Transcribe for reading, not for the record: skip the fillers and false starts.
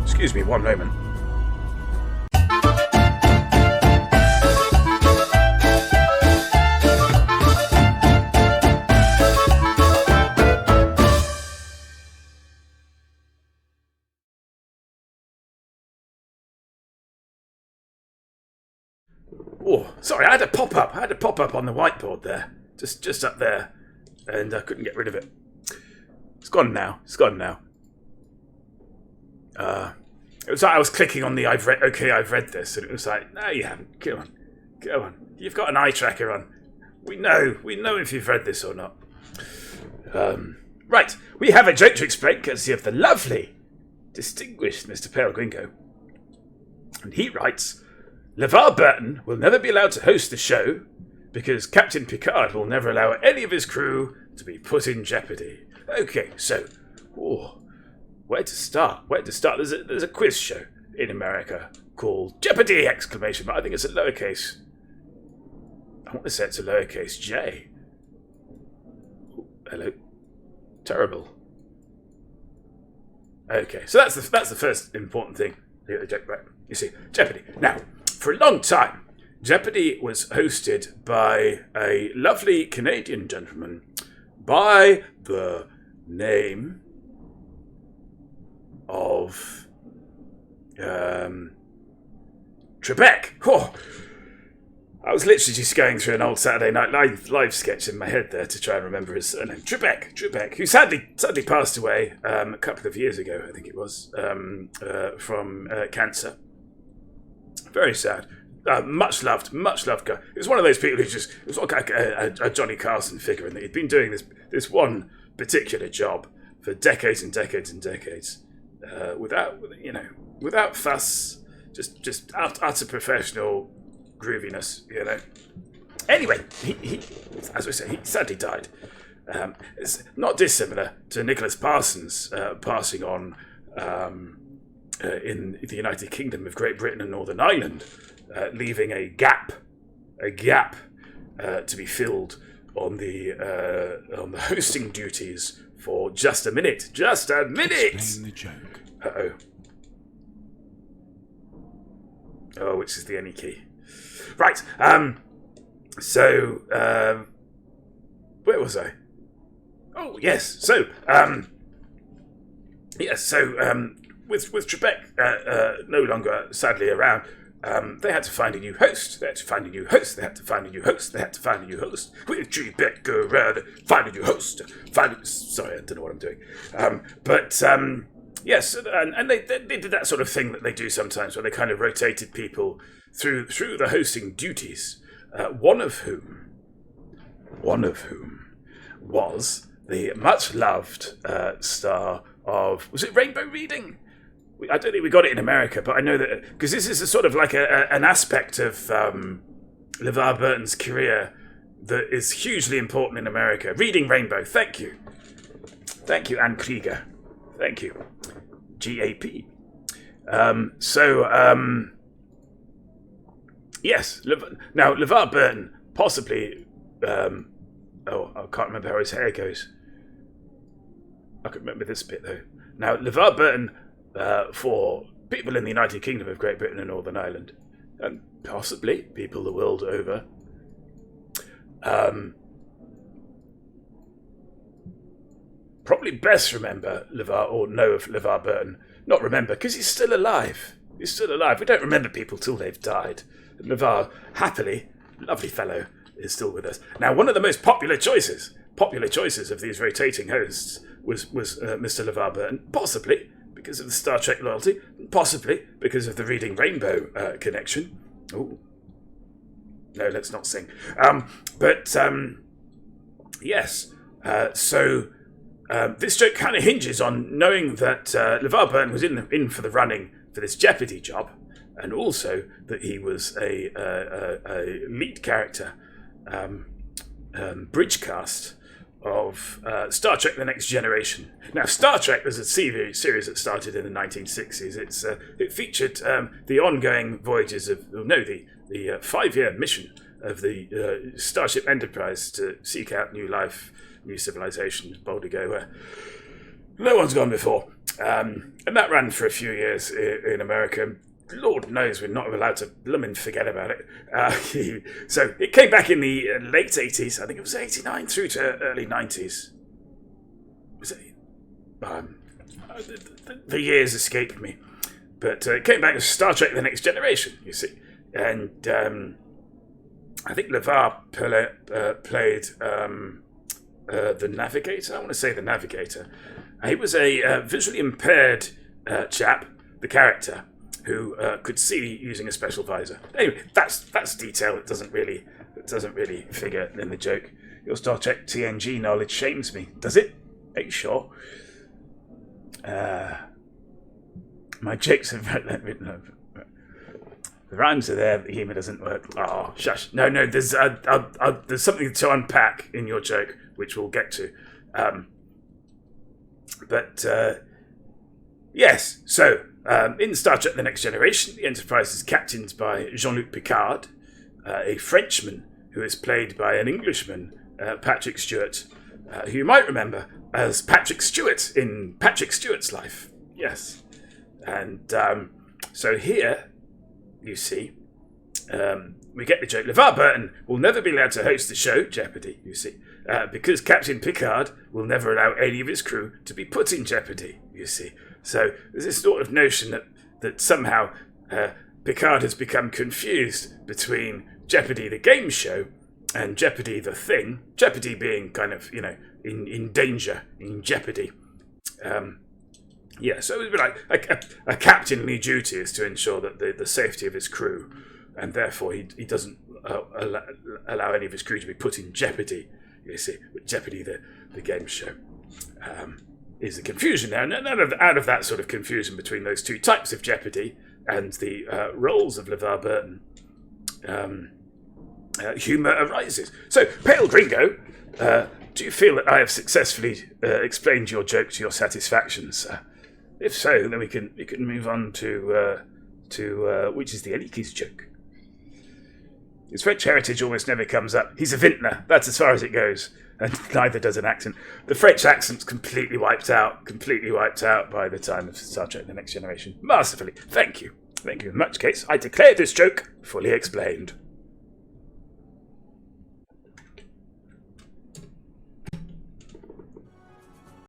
Excuse me one moment. Oh, sorry, I had a pop-up. On the whiteboard there. Just up there. And I couldn't get rid of it. It's gone now. It was like I was clicking on the I've read this, and it was like, no, you haven't. Go on. You've got an eye tracker on. We know if you've read this or not. Right, we have a joke to explain, courtesy of the lovely, distinguished Mr. Pale Gringo. And he writes, LeVar Burton will never be allowed to host the show because Captain Picard will never allow any of his crew to be put in jeopardy. Okay, so, where to start? There's a quiz show in America called Jeopardy! But I think it's a lowercase. I want to say it's a lowercase J. Ooh, hello. Terrible. Okay, so that's the first important thing. You see, Jeopardy. Now, for a long time, Jeopardy was hosted by a lovely Canadian gentleman by the name of Trebek. Oh, I was literally just going through an old Saturday Night Live sketch in my head there to try and remember his surname. Trebek, who sadly passed away a couple of years ago, I think it was, from cancer. Very sad. Much loved guy. He was one of those people who it was like a Johnny Carson figure, and he'd been doing this one particular job for decades and decades and decades, without fuss, just utter professional grooviness, Anyway, he as I say, he sadly died. It's not dissimilar to Nicholas Parsons passing on in the United Kingdom of Great Britain and Northern Ireland, leaving a gap to be filled on the hosting duties for just a minute. Explain the joke. Uh-oh. Oh, which is the any key? Right. So, where was I? Oh, yes. So, with Trebek no longer sadly around, they had to find a new host. With Trebek around, find a new host. Sorry, I don't know what I'm doing. Yes, and they did that sort of thing that they do sometimes, where they kind of rotated people through the hosting duties. One of whom was the much loved star of, was it Rainbow Reading? I don't think we got it in America, but I know that because this is a sort of like an aspect of LeVar Burton's career that is hugely important in America. Reading Rainbow. Thank you, Anne Krieger. Thank you. GAP. Yes. Now, LeVar Burton, possibly... I can't remember how his hair goes. I can remember this bit, though. Now, LeVar Burton, for people in the United Kingdom of Great Britain and Northern Ireland, and possibly people the world over, probably best remember LeVar, or know of LeVar Burton. Not remember, because he's still alive. We don't remember people till they've died. And LeVar, happily, lovely fellow, is still with us. Now, one of the most popular choices of these rotating hosts was Mr. LeVar Burton, possibly because of the Star Trek loyalty, possibly because of the Reading Rainbow connection. Oh, no, let's not sing. Yes. So this joke kind of hinges on knowing that LeVar Burton was in for the running for this Jeopardy job, and also that he was a lead character, bridge cast of Star Trek: The Next Generation. Now, Star Trek was a series that started in the 1960s. It featured the ongoing voyages of the 5-year mission of the Starship Enterprise to seek out new life, new civilizations, boldly go where. No one's gone before. And that ran for a few years in America. Lord knows we're not allowed to blooming forget about it. So it came back in the late 80s. I think it was 89 through to early 90s. Was it? The years escaped me. But it came back as Star Trek The Next Generation, you see. And I think LeVar played the Navigator. I want to say the Navigator. He was a visually impaired chap, the character, who could see using a special visor. Anyway, that's detail. It doesn't really figure in the joke. Your Star Trek TNG knowledge shames me. Does it? Are you sure? My jokes are the rhymes are there, but the humour doesn't work. Oh, shush! No. There's something to unpack in your joke, which we'll get to. Yes. So in Star Trek: The Next Generation, the Enterprise is captained by Jean-Luc Picard, a Frenchman who is played by an Englishman, Patrick Stewart, who you might remember as Patrick Stewart in Patrick Stewart's Life. Yes. And so here, you see, we get the joke. LeVar Burton will never be allowed to host the show, Jeopardy, you see, because Captain Picard will never allow any of his crew to be put in jeopardy, you see. So there's this sort of notion that somehow Picard has become confused between Jeopardy the game show and Jeopardy the thing, Jeopardy being kind of, in danger, in jeopardy. So it would be like a captainly duty is to ensure that the safety of his crew, and therefore he doesn't allow any of his crew to be put in jeopardy. You see, with Jeopardy, the game show, is the confusion now. And out of that sort of confusion between those two types of Jeopardy and the roles of LeVar Burton, humour arises. So, Pale Gringo, do you feel that I have successfully explained your joke to your satisfaction, sir? If so, then we can move on to which is the Elikis joke. His French heritage almost never comes up. He's a vintner. That's as far as it goes. And neither does an accent. The French accent's completely wiped out by the time of Star Trek The Next Generation. Masterfully. Thank you. In which case, I declare this joke fully explained.